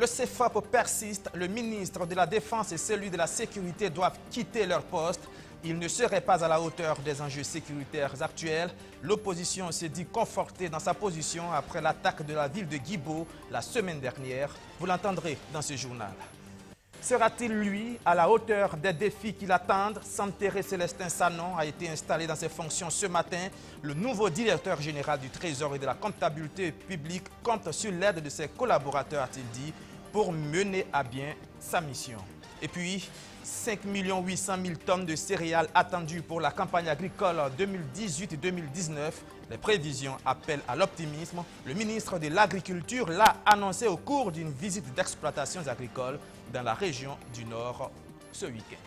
Le CFOP persiste, le ministre de la Défense et celui de la Sécurité doivent quitter leur poste. Ils ne seraient pas à la hauteur des enjeux sécuritaires actuels. L'opposition s'est dit confortée dans sa position après l'attaque de la ville de Guibo la semaine dernière. Vous l'entendrez dans ce journal. Sera-t-il, lui, à la hauteur des défis qui l'attendent? Santerre Célestin Sanon a été installé dans ses fonctions ce matin. Le nouveau directeur général du Trésor et de la comptabilité publique compte sur l'aide de ses collaborateurs, a-t-il dit, pour mener à bien sa mission. Et puis, 5 800 000 tonnes de céréales attendues pour la campagne agricole 2018-2019. Les prévisions appellent à l'optimisme. Le ministre de l'Agriculture l'a annoncé au cours d'une visite d'exploitations agricoles dans la région du Nord ce week-end.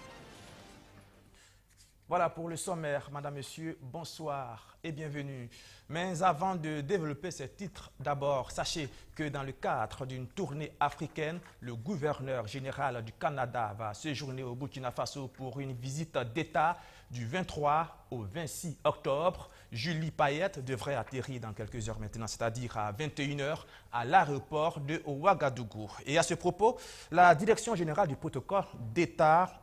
Voilà pour le sommaire. Madame, Monsieur, bonsoir et bienvenue. Mais avant de développer ces titres, d'abord, sachez que dans le cadre d'une tournée africaine, le gouverneur général du Canada va séjourner au Burkina Faso pour une visite d'État du 23 au 26 octobre. Julie Payette devrait atterrir dans quelques heures maintenant, c'est-à-dire à 21 h à l'aéroport de Ouagadougou. Et à ce propos, la Direction générale du protocole d'État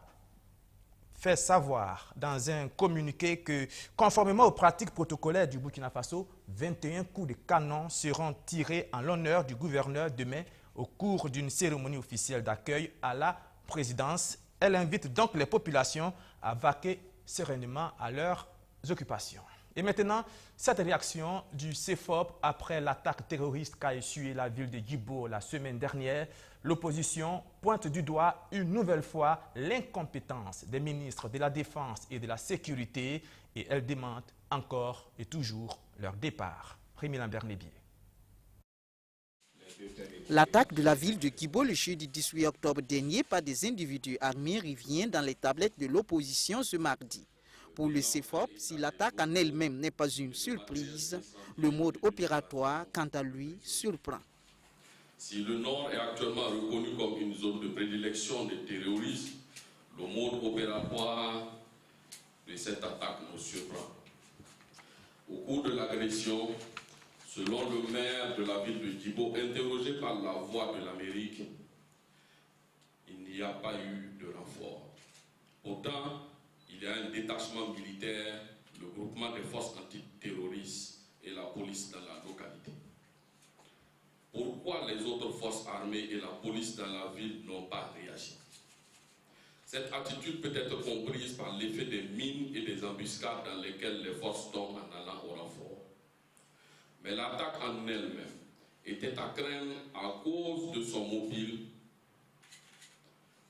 fait savoir dans un communiqué que, conformément aux pratiques protocolaires du Burkina Faso, 21 coups de canon seront tirés en l'honneur du gouverneur demain au cours d'une cérémonie officielle d'accueil à la présidence. Elle invite donc les populations à vaquer sereinement à leurs occupations. Et maintenant, cette réaction du CFOP après l'attaque terroriste qu'a essuyé la ville de Guibo la semaine dernière, l'opposition pointe du doigt une nouvelle fois l'incompétence des ministres de la Défense et de la Sécurité et elle demande encore et toujours leur départ. Rémi Lambert-Nébier. L'attaque de la ville de Guibo le jeudi 18 octobre dernier par des individus armés revient dans les tablettes de l'opposition ce mardi. Pour le CFOP, si l'attaque en elle-même n'est pas une surprise, le mode opératoire, quant à lui, surprend. Si le Nord est actuellement reconnu comme une zone de prédilection des terroristes, le mode opératoire de cette attaque nous surprend. Au cours de l'agression, selon le maire de la ville de Guibo, interrogé par la Voix de l'Amérique, il n'y a pas eu de renfort. Pourtant, il y a un détachement militaire, le groupement des forces antiterroristes et la police dans la localité. Pourquoi les autres forces armées et la police dans la ville n'ont pas réagi? Cette attitude peut être comprise par l'effet des mines et des embuscades dans lesquelles les forces tombent en allant au renfort. Mais l'attaque en elle-même était à craindre à cause de son mobile,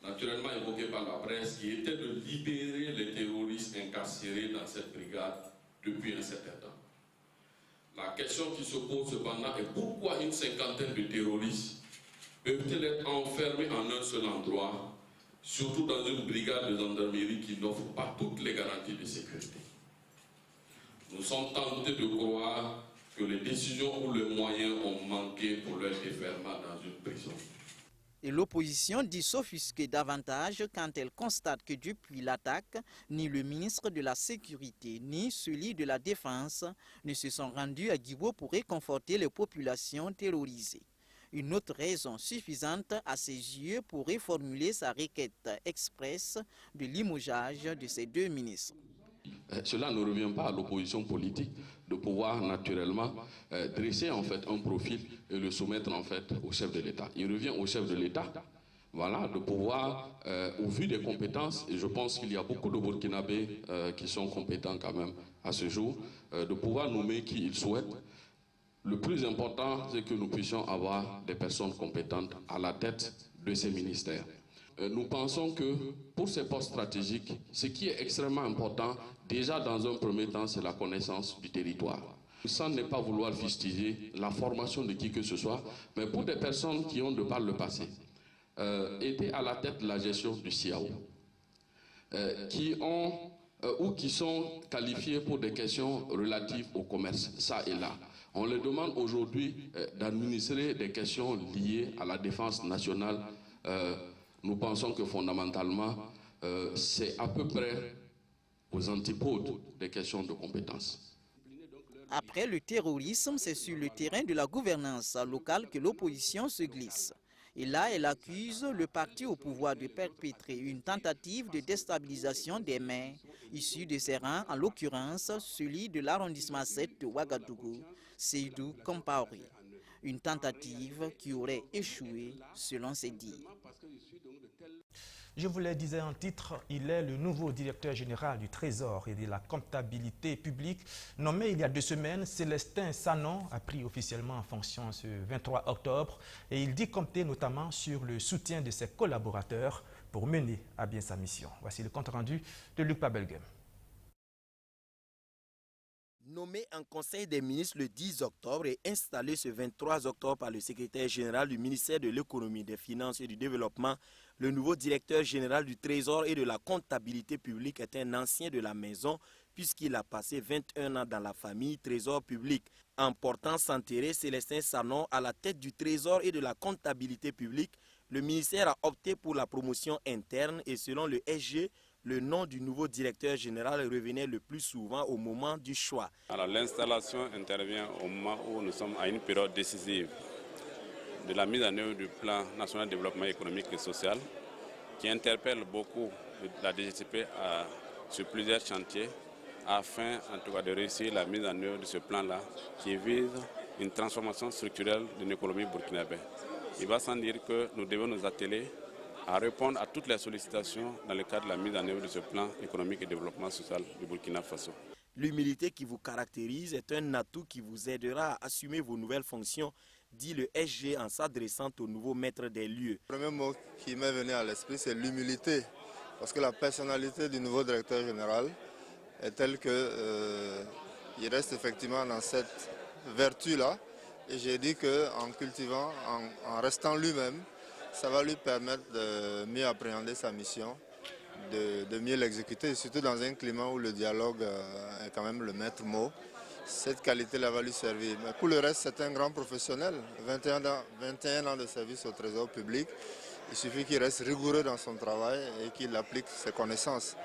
naturellement évoqué par la presse, qui était de libérer les terroristes incarcérés dans cette brigade depuis un certain temps. La question qui se pose cependant est pourquoi une cinquantaine de terroristes peuvent-ils être enfermés en un seul endroit, surtout dans une brigade de gendarmerie qui n'offre pas toutes les garanties de sécurité. Nous sommes tentés de croire que les décisions ou les moyens ont manqué pour leur déferment dans une prison. Et l'opposition dit s'offusquer davantage quand elle constate que depuis l'attaque, ni le ministre de la Sécurité ni celui de la Défense ne se sont rendus à Guibo pour réconforter les populations terrorisées. Une autre raison suffisante à ses yeux pour reformuler sa requête express de limogeage de ces deux ministres. Cela ne revient pas à l'opposition politique de pouvoir naturellement dresser en fait un profil et le soumettre en fait au chef de l'État. Il revient au chef de l'État, voilà, de pouvoir, au vu des compétences, et je pense qu'il y a beaucoup de Burkinabés qui sont compétents quand même à ce jour, de pouvoir nommer qui il souhaite. Le plus important, c'est que nous puissions avoir des personnes compétentes à la tête de ces ministères. Nous pensons que pour ces postes stratégiques, ce qui est extrêmement important, déjà dans un premier temps, c'est la connaissance du territoire. Sans ne pas vouloir fustiger la formation de qui que ce soit, mais pour des personnes qui ont de par le passé été à la tête de la gestion du CIAO, qui ont ou qui sont qualifiés pour des questions relatives au commerce, ça et là. On leur demande aujourd'hui d'administrer des questions liées à la défense nationale. Nous pensons que fondamentalement, c'est à peu près aux antipodes des questions de compétences. Après le terrorisme, c'est sur le terrain de la gouvernance locale que l'opposition se glisse. Et là, elle accuse le parti au pouvoir de perpétrer une tentative de déstabilisation des maires issus de ses rangs, en l'occurrence celui de l'arrondissement 7 de Ouagadougou, Seydou Compaoré. Une tentative qui aurait échoué selon ses dires. Je vous le disais en titre, il est le nouveau directeur général du Trésor et de la comptabilité publique. Nommé il y a 2 semaines, Célestin Sanon a pris officiellement en fonction ce 23 octobre et il dit compter notamment sur le soutien de ses collaborateurs pour mener à bien sa mission. Voici le compte rendu de Luc Pabelgem. Nommé en Conseil des ministres le 10 octobre et installé ce 23 octobre par le secrétaire général du ministère de l'économie, des finances et du développement, le nouveau directeur général du Trésor et de la comptabilité publique est un ancien de la maison puisqu'il a passé 21 ans dans la famille Trésor public. En portant s'enterrer Célestin Sanon à la tête du Trésor et de la comptabilité publique, le ministère a opté pour la promotion interne et selon le SG, le nom du nouveau directeur général revenait le plus souvent au moment du choix. L'installation intervient au moment où nous sommes à une période décisive de la mise en œuvre du plan national de développement économique et social qui interpelle beaucoup la DGCP sur plusieurs chantiers afin en tout cas de réussir la mise en œuvre de ce plan-là qui vise une transformation structurelle de l'économie burkinabé. Il va sans dire que nous devons nous atteler à répondre à toutes les sollicitations dans le cadre de la mise en œuvre de ce plan économique et développement social du Burkina Faso. L'humilité qui vous caractérise est un atout qui vous aidera à assumer vos nouvelles fonctions, dit le SG en s'adressant au nouveau maître des lieux. Le premier mot qui m'est venu à l'esprit, c'est l'humilité, parce que la personnalité du nouveau directeur général est telle qu'il reste effectivement dans cette vertu-là. Et j'ai dit qu'en cultivant, en restant lui-même, ça va lui permettre de mieux appréhender sa mission, de mieux l'exécuter, surtout dans un climat où le dialogue est quand même le maître mot. Cette qualité-là va lui servir. Mais pour le reste, c'est un grand professionnel, 21 ans de service au Trésor public. Il suffit qu'il reste rigoureux dans son travail et qu'il applique ses connaissances.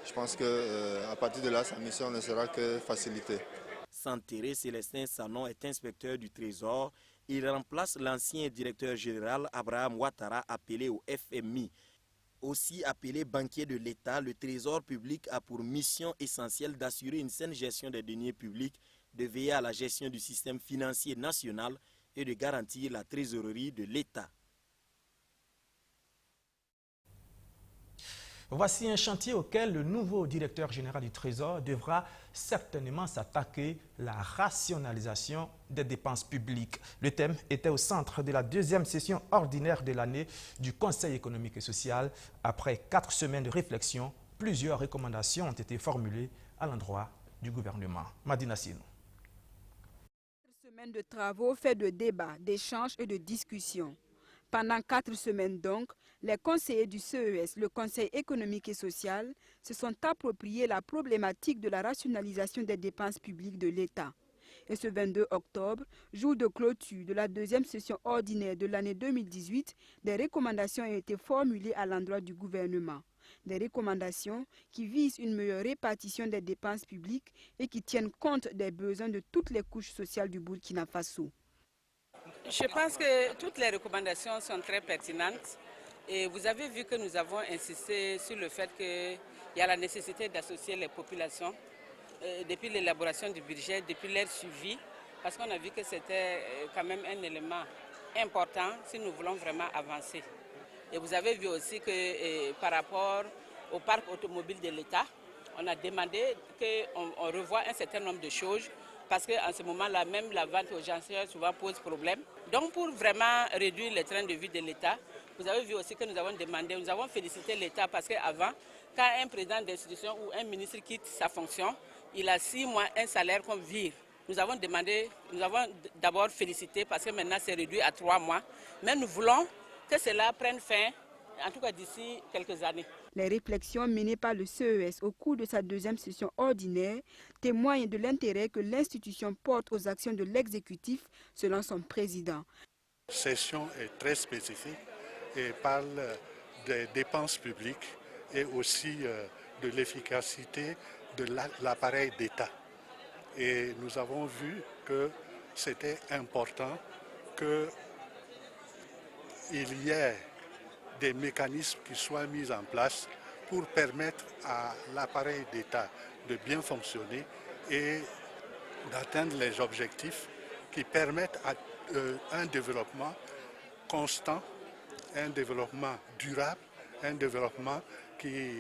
Je pense qu'à partir de là, sa mission ne sera que facilitée. S'enterrer, Célestin Sanon est inspecteur du Trésor. Il remplace l'ancien directeur général Abraham Ouattara appelé au FMI. Aussi appelé banquier de l'État, le Trésor public a pour mission essentielle d'assurer une saine gestion des deniers publics, de veiller à la gestion du système financier national et de garantir la trésorerie de l'État. Voici un chantier auquel le nouveau directeur général du Trésor devra certainement s'attaquer, la rationalisation des dépenses publiques. Le thème était au centre de la 2e session ordinaire de l'année du Conseil économique et social. Après 4 semaines de réflexion, plusieurs recommandations ont été formulées à l'endroit du gouvernement. Madina Sinou. 4 semaines de travaux faits de débats, d'échanges et de discussions. Pendant 4 semaines donc, les conseillers du CES, le Conseil économique et social, se sont appropriés la problématique de la rationalisation des dépenses publiques de l'État. Et ce 22 octobre, jour de clôture de la 2e session ordinaire de l'année 2018, des recommandations ont été formulées à l'endroit du gouvernement. Des recommandations qui visent une meilleure répartition des dépenses publiques et qui tiennent compte des besoins de toutes les couches sociales du Burkina Faso. Je pense que toutes les recommandations sont très pertinentes et vous avez vu que nous avons insisté sur le fait qu'il y a la nécessité d'associer les populations depuis l'élaboration du budget, depuis leur suivi, parce qu'on a vu que c'était quand même un élément important si nous voulons vraiment avancer. Et vous avez vu aussi que par rapport au parc automobile de l'État, on a demandé qu'on revoie un certain nombre de choses parce qu'en ce moment-là, même la vente aux gens souvent pose problème. Donc pour vraiment réduire le train de vie de l'État, vous avez vu aussi que nous avons demandé, nous avons félicité l'État parce qu'avant, quand un président d'institution ou un ministre quitte sa fonction, il a 6 mois un salaire qu'on vire. Nous avons d'abord félicité parce que maintenant c'est réduit à 3 mois. Mais nous voulons que cela prenne fin, en tout cas d'ici quelques années. Les réflexions menées par le CES au cours de sa 2e session ordinaire témoignent de l'intérêt que l'institution porte aux actions de l'exécutif selon son président. La session est très spécifique et parle des dépenses publiques et aussi de l'efficacité de l'appareil d'État. Et nous avons vu que c'était important que qu'il y ait des mécanismes qui soient mis en place pour permettre à l'appareil d'État de bien fonctionner et d'atteindre les objectifs qui permettent un développement constant, un développement durable, un développement qui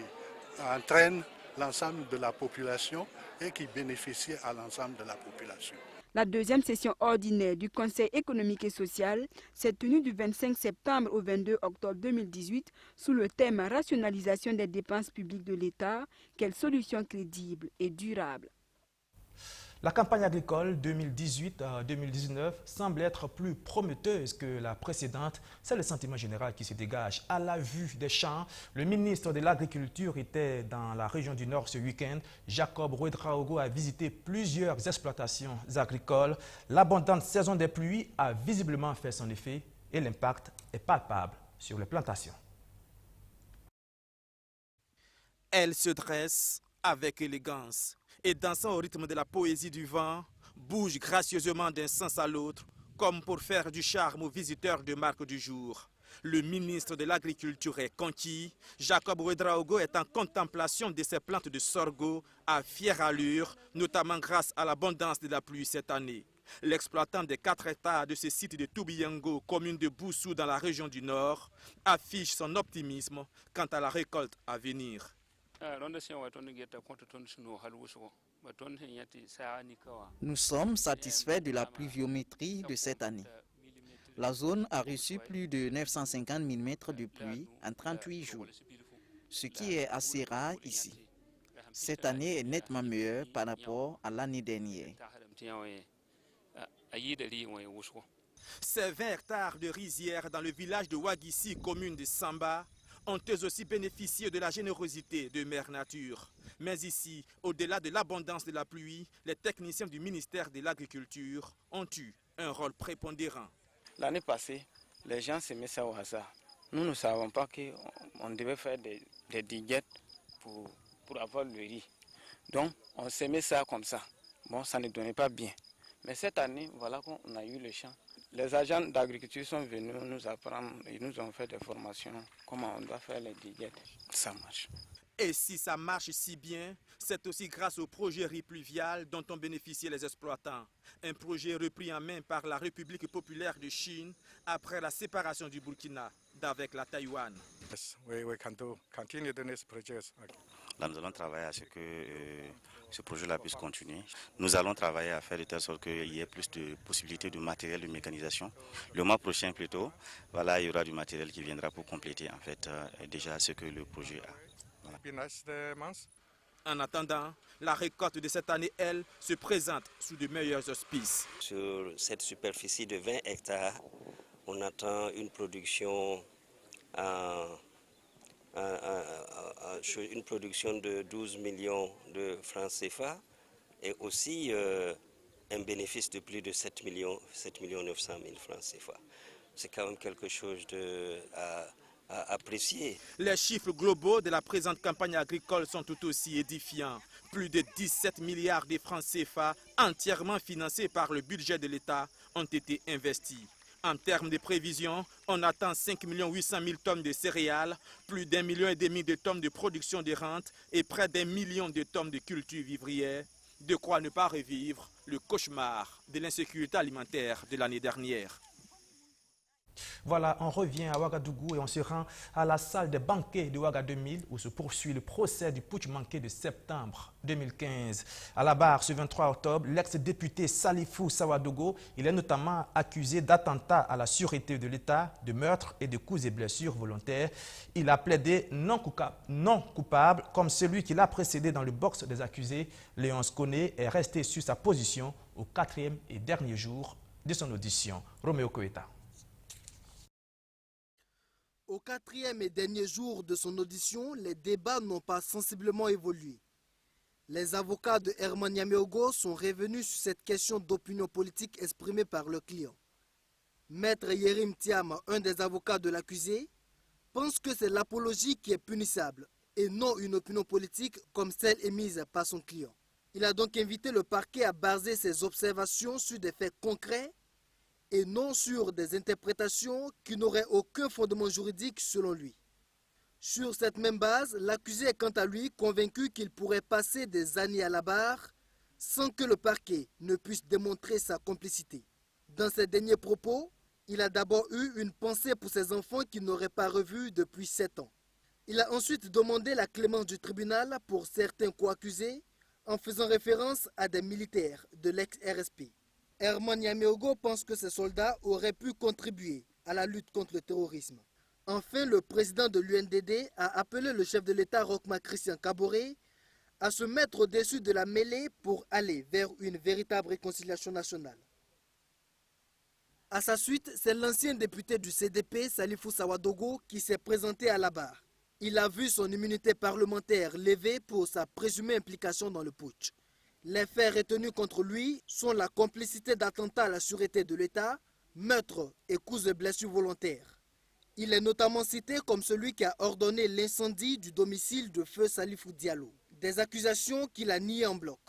entraîne l'ensemble de la population et qui bénéficie à l'ensemble de la population. La deuxième session ordinaire du Conseil économique et social s'est tenue du 25 septembre au 22 octobre 2018 sous le thème « Rationalisation des dépenses publiques de l'État, quelles solutions crédibles et durables ». La campagne agricole 2018-2019 semble être plus prometteuse que la précédente. C'est le sentiment général qui se dégage. À la vue des champs, le ministre de l'Agriculture était dans la région du Nord ce week-end. Jacob Ouédraogo a visité plusieurs exploitations agricoles. L'abondante saison des pluies a visiblement fait son effet et l'impact est palpable sur les plantations. Elle se dresse avec élégance et dansant au rythme de la poésie du vent, bouge gracieusement d'un sens à l'autre, comme pour faire du charme aux visiteurs de marque du jour. Le ministre de l'Agriculture est conquis. Jacob Ouédraogo est en contemplation de ses plantes de sorgho à fière allure, notamment grâce à l'abondance de la pluie cette année. L'exploitant des 4 hectares de ce site de Toubiango, commune de Boussou dans la région du Nord, affiche son optimisme quant à la récolte à venir. Nous sommes satisfaits de la pluviométrie de cette année. La zone a reçu plus de 950 mm de pluie en 38 jours, ce qui est assez rare ici. Cette année est nettement meilleure par rapport à l'année dernière. Ces 20 hectares de rizières dans le village de Wagissi, commune de Samba, ont eux aussi bénéficié de la générosité de Mère Nature. Mais ici, au-delà de l'abondance de la pluie, les techniciens du ministère de l'Agriculture ont eu un rôle prépondérant. L'année passée, les gens s'aimaient ça au hasard. Nous ne savons pas qu'on devait faire des diguettes pour avoir le riz. Donc, on s'aimait ça comme ça. Bon, ça ne donnait pas bien. Mais cette année, voilà qu'on a eu le champ. Les agents d'agriculture sont venus nous apprendre, ils nous ont fait des formations, comment on doit faire les diguettes. Ça marche. Et si ça marche si bien, c'est aussi grâce au projet riz pluvial dont ont bénéficié les exploitants. Un projet repris en main par la République populaire de Chine après la séparation du Burkina d'avec la Taïwan. Là, nous allons travailler à ce que ce projet-là puisse continuer. Nous allons travailler à faire de telle sorte qu'il y ait plus de possibilités de matériel de mécanisation. Le mois prochain plutôt, voilà, il y aura du matériel qui viendra pour compléter en fait déjà ce que le projet a. Voilà. En attendant, la récolte de cette année, elle, se présente sous de meilleurs auspices. Sur cette superficie de 20 hectares, on attend une production de 12 millions de francs CFA et aussi un bénéfice de plus de 7 900 000 francs CFA. C'est quand même quelque chose à apprécier. Les chiffres globaux de la présente campagne agricole sont tout aussi édifiants. Plus de 17 milliards de francs CFA entièrement financés par le budget de l'État ont été investis. En termes de prévisions, on attend 5 800 000 tonnes de céréales, plus d'1,5 million de tonnes de production de rente et près d'1 million de tonnes de culture vivrière. De quoi ne pas revivre le cauchemar de l'insécurité alimentaire de l'année dernière. Voilà, on revient à Ouagadougou et on se rend à la salle des banquets de Ouaga 2000 où se poursuit le procès du putsch manqué de septembre 2015. À la barre ce 23 octobre, l'ex-député Salifou Sawadogo, il est notamment accusé d'attentat à la sûreté de l'État, de meurtre et de coups et blessures volontaires. Il a plaidé non coupable comme celui qui l'a précédé dans le box des accusés. Léonce Koné est resté sur sa position au 4e et dernier jour de son audition. Roméo Koeta. Au 4e et dernier jour de son audition, les débats n'ont pas sensiblement évolué. Les avocats de Herman Yameogo sont revenus sur cette question d'opinion politique exprimée par le client. Maître Yerim Tiam, un des avocats de l'accusé, pense que c'est l'apologie qui est punissable et non une opinion politique comme celle émise par son client. Il a donc invité le parquet à baser ses observations sur des faits concrets et non sur des interprétations qui n'auraient aucun fondement juridique selon lui. Sur cette même base, l'accusé est quant à lui convaincu qu'il pourrait passer des années à la barre sans que le parquet ne puisse démontrer sa complicité. Dans ses derniers propos, il a d'abord eu une pensée pour ses enfants qu'il n'aurait pas revus depuis 7 ans. Il a ensuite demandé la clémence du tribunal pour certains co-accusés en faisant référence à des militaires de l'ex-RSP. Herman Yameogo pense que ces soldats auraient pu contribuer à la lutte contre le terrorisme. Enfin, le président de l'UNDD a appelé le chef de l'État, Rochma Christian Kaboré, à se mettre au-dessus de la mêlée pour aller vers une véritable réconciliation nationale. À sa suite, c'est l'ancien député du CDP, Salifou Sawadogo, qui s'est présenté à la barre. Il a vu son immunité parlementaire levée pour sa présumée implication dans le putsch. Les faits retenus contre lui sont la complicité d'attentats à la sûreté de l'État, meurtre et cause de blessures volontaires. Il est notamment cité comme celui qui a ordonné l'incendie du domicile de feu Salifou Diallo. Des accusations qu'il a niées en bloc.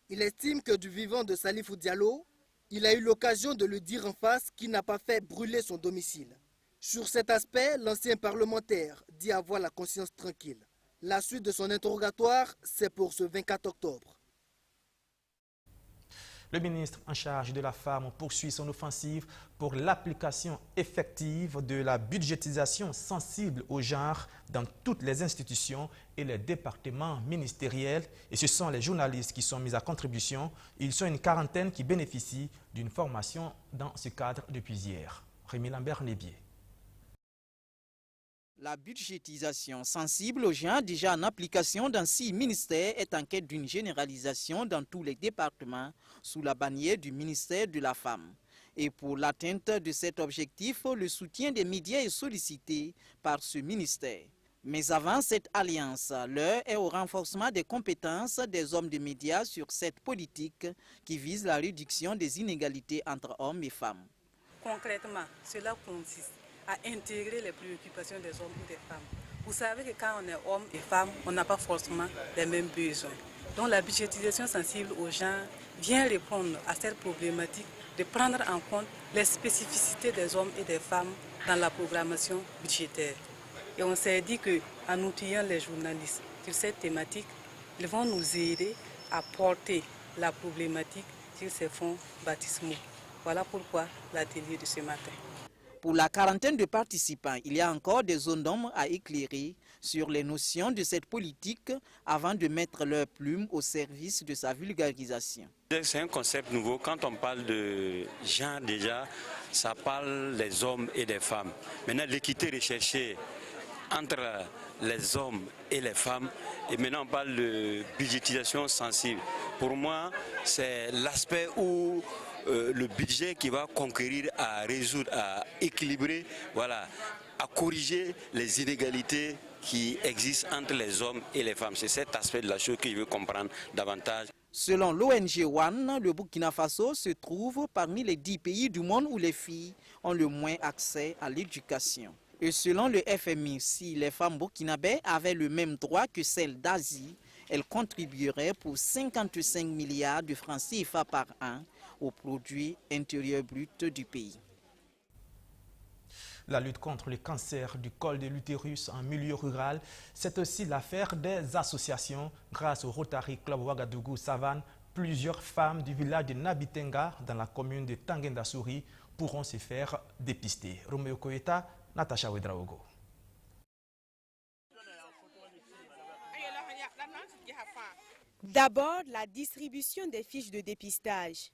Il estime que du vivant de Salifou Diallo, il a eu l'occasion de le dire en face qu'il n'a pas fait brûler son domicile. Sur cet aspect, l'ancien parlementaire dit avoir la conscience tranquille. La suite de son interrogatoire, c'est pour ce 24 octobre. Le ministre en charge de la Femme poursuit son offensive pour l'application effective de la budgétisation sensible au genre dans toutes les institutions et les départements ministériels. Et ce sont les journalistes qui sont mis à contribution. Ils sont une quarantaine qui bénéficient d'une formation dans ce cadre depuis hier. Rémi Lambert-Lébier. La budgétisation sensible au genre déjà en application dans 6 ministères est en quête d'une généralisation dans tous les départements sous la bannière du ministère de la Femme. Et pour l'atteinte de cet objectif, le soutien des médias est sollicité par ce ministère. Mais avant cette alliance, l'heure est au renforcement des compétences des hommes de médias sur cette politique qui vise la réduction des inégalités entre hommes et femmes. Concrètement, cela consiste à intégrer les préoccupations des hommes et des femmes. Vous savez que quand on est homme et femme, on n'a pas forcément les mêmes besoins. Donc la budgétisation sensible aux gens vient répondre à cette problématique de prendre en compte les spécificités des hommes et des femmes dans la programmation budgétaire. Et on s'est dit qu'en outillant les journalistes sur cette thématique, ils vont nous aider à porter la problématique sur ces fonds baptismaux. Voilà pourquoi l'atelier de ce matin. Pour la quarantaine de participants, il y a encore des zones d'ombre à éclairer sur les notions de cette politique avant de mettre leur plume au service de sa vulgarisation. C'est un concept nouveau. Quand on parle de genre déjà, ça parle des hommes et des femmes. Maintenant, l'équité recherchée entre les hommes et les femmes, et maintenant on parle de budgétisation sensible. Pour moi, c'est l'aspect où le budget qui va conquérir à résoudre, à équilibrer, voilà, à corriger les inégalités qui existent entre les hommes et les femmes. C'est cet aspect de la chose que je veux comprendre davantage. Selon l'ONG One, le Burkina Faso se trouve parmi les 10 pays du monde où les filles ont le moins accès à l'éducation. Et selon le FMI, si les femmes burkinabées avaient le même droit que celles d'Asie, elles contribueraient pour 55 milliards de francs CFA par an au produit intérieur brut du pays. La lutte contre le cancer du col de l'utérus en milieu rural, c'est aussi l'affaire des associations. Grâce au Rotary Club Ouagadougou Savane, plusieurs femmes du village de Nabitenga, dans la commune de Tanguenda-Souri, pourront se faire dépister. Romeo Koeta, Natacha Ouedraogo. D'abord, la distribution des fiches de dépistage,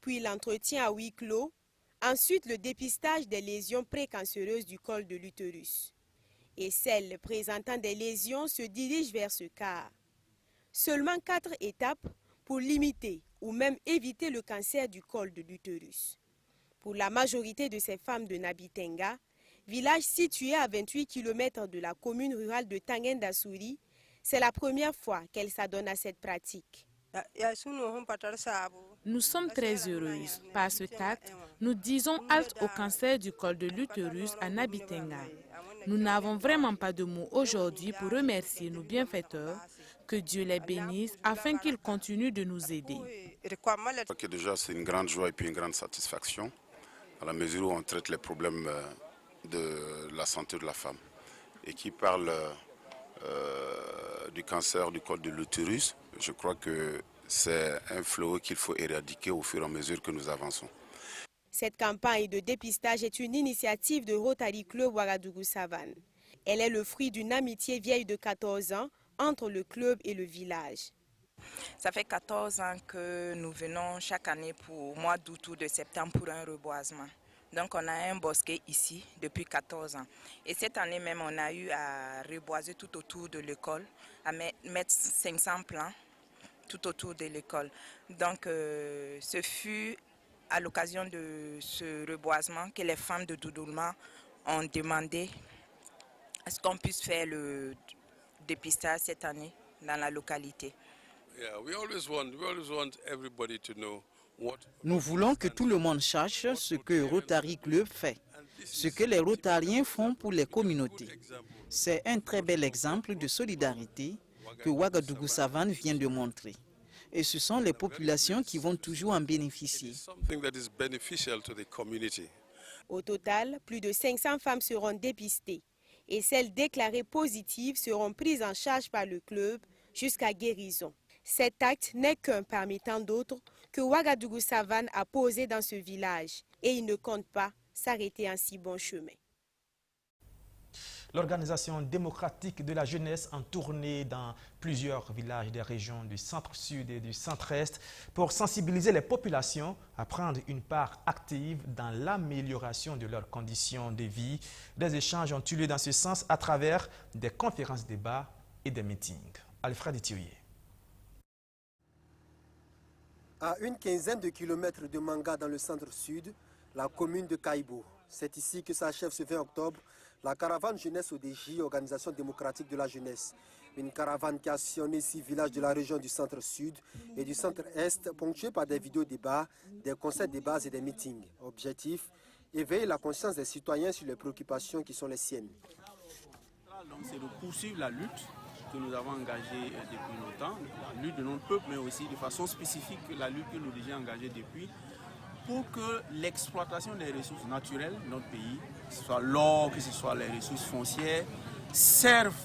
puis l'entretien à huis clos, ensuite le dépistage des lésions précancéreuses du col de l'utérus. Et celles présentant des lésions se dirigent vers ce quart. Seulement 4 étapes pour limiter ou même éviter le cancer du col de l'utérus. Pour la majorité de ces femmes de Nabitenga, village situé à 28 km de la commune rurale de Tanguenda-Souri, c'est la première fois qu'elles s'adonnent à cette pratique. Nous sommes très heureuses. Par ce acte, nous disons halte au cancer du col de l'utérus à Nabitenga. Nous n'avons vraiment pas de mots aujourd'hui pour remercier nos bienfaiteurs. Que Dieu les bénisse afin qu'ils continuent de nous aider. Déjà, c'est une grande joie et puis une grande satisfaction à la mesure où on traite les problèmes de la santé de la femme et qui parle du cancer du col de l'utérus. Je crois que c'est un fléau qu'il faut éradiquer au fur et à mesure que nous avançons. Cette campagne de dépistage est une initiative de Rotary Club Ouagadougou-Savane. Elle est le fruit d'une amitié vieille de 14 ans entre le club et le village. Ça fait 14 ans que nous venons chaque année pour le mois d'août ou de septembre pour un reboisement. Donc on a un bosquet ici depuis 14 ans. Et cette année même, on a eu à reboiser tout autour de l'école, à mettre 500 plants tout autour de l'école. Donc ce fut à l'occasion de ce reboisement que les femmes de Doudoulma ont demandé à ce qu'on puisse faire le dépistage cette année dans la localité. Nous voulons que tout le monde sache ce que Rotary Club fait, ce que les Rotariens font pour les communautés. C'est un très bel exemple de solidarité que Ouagadougou-Savane vient de montrer. Et ce sont les populations qui vont toujours en bénéficier. Au total, plus de 500 femmes seront dépistées et celles déclarées positives seront prises en charge par le club jusqu'à guérison. Cet acte n'est qu'un parmi tant d'autres que Ouagadougou-Savane a posé dans ce village et il ne compte pas s'arrêter en si bon chemin. L'Organisation démocratique de la jeunesse en tournée dans plusieurs villages des régions du centre-sud et du centre-est pour sensibiliser les populations à prendre une part active dans l'amélioration de leurs conditions de vie. Des échanges ont eu lieu dans ce sens à travers des conférences-débats et des meetings. Alfred Ithioye. À une quinzaine de kilomètres de Manga dans le centre-sud, la commune de Kaïbo. C'est ici que s'achève ce 20 octobre la caravane jeunesse ODJ, Organisation démocratique de la jeunesse. Une caravane qui a sillonné 6 villages de la région du centre-sud et du centre-est, ponctuée par des vidéos-débats, des conseils de base et des meetings. Objectif, éveiller la conscience des citoyens sur les préoccupations qui sont les siennes. C'est de poursuivre la lutte que nous avons engagée depuis longtemps, la lutte de notre peuple, mais aussi de façon spécifique la lutte que l'ODJ a engagée depuis, pour que l'exploitation des ressources naturelles de notre pays, que ce soit l'or, que ce soit les ressources foncières, servent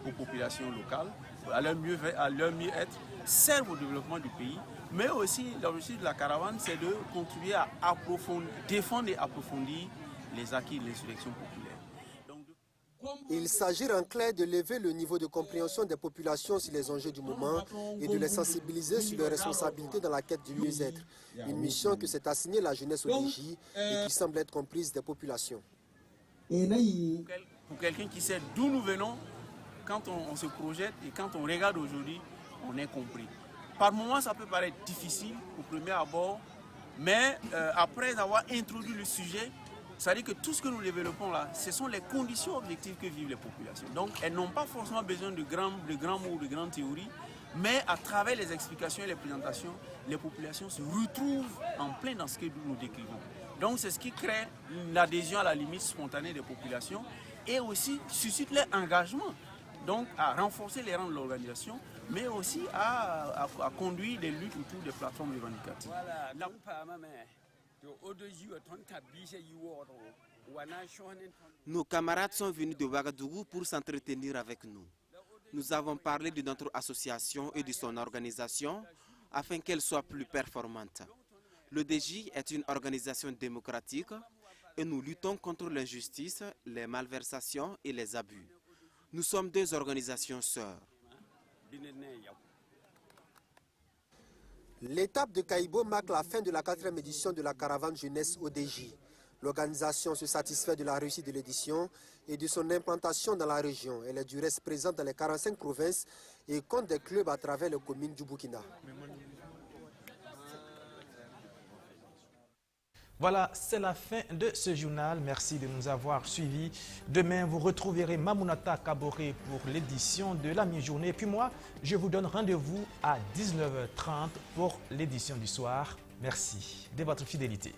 aux populations locales, à leur mieux-être, servent au développement du pays. Mais aussi, l'objectif de la caravane, c'est de contribuer à défendre et approfondir les acquis de l'insurrection populaire. Il s'agit en clair de lever le niveau de compréhension des populations sur les enjeux du moment et de les sensibiliser sur leurs responsabilités dans la quête du mieux-être. Une mission que s'est assignée la jeunesse ODJ et qui semble être comprise des populations. Pour quelqu'un qui sait d'où nous venons, quand on se projette et quand on regarde aujourd'hui, on est compris. Par moments, ça peut paraître difficile au premier abord, mais après avoir introduit le sujet, c'est-à-dire que tout ce que nous développons là, ce sont les conditions objectives que vivent les populations. Donc, elles n'ont pas forcément besoin de grands mots ou de grandes théories, mais à travers les explications et les présentations, les populations se retrouvent en plein dans ce que nous décrivons. Donc, c'est ce qui crée l'adhésion à la limite spontanée des populations et aussi suscite leur engagement, donc à renforcer les rangs de l'organisation, mais aussi à conduire des luttes autour des plateformes revendicatives. Nos camarades sont venus de Ouagadougou pour s'entretenir avec nous. Nous avons parlé de notre association et de son organisation afin qu'elle soit plus performante. L'ODJ est une organisation démocratique et nous luttons contre l'injustice, les malversations et les abus. Nous sommes 2 organisations sœurs. L'étape de Kaïbo marque la fin de la 4e édition de la caravane jeunesse ODJ. L'organisation se satisfait de la réussite de l'édition et de son implantation dans la région. Elle est du reste présente dans les 45 provinces et compte des clubs à travers les communes du Burkina. Voilà, c'est la fin de ce journal. Merci de nous avoir suivis. Demain, vous retrouverez Mamounata Kaboré pour l'édition de la mi-journée. Et puis moi, je vous donne rendez-vous à 19h30 pour l'édition du soir. Merci de votre fidélité.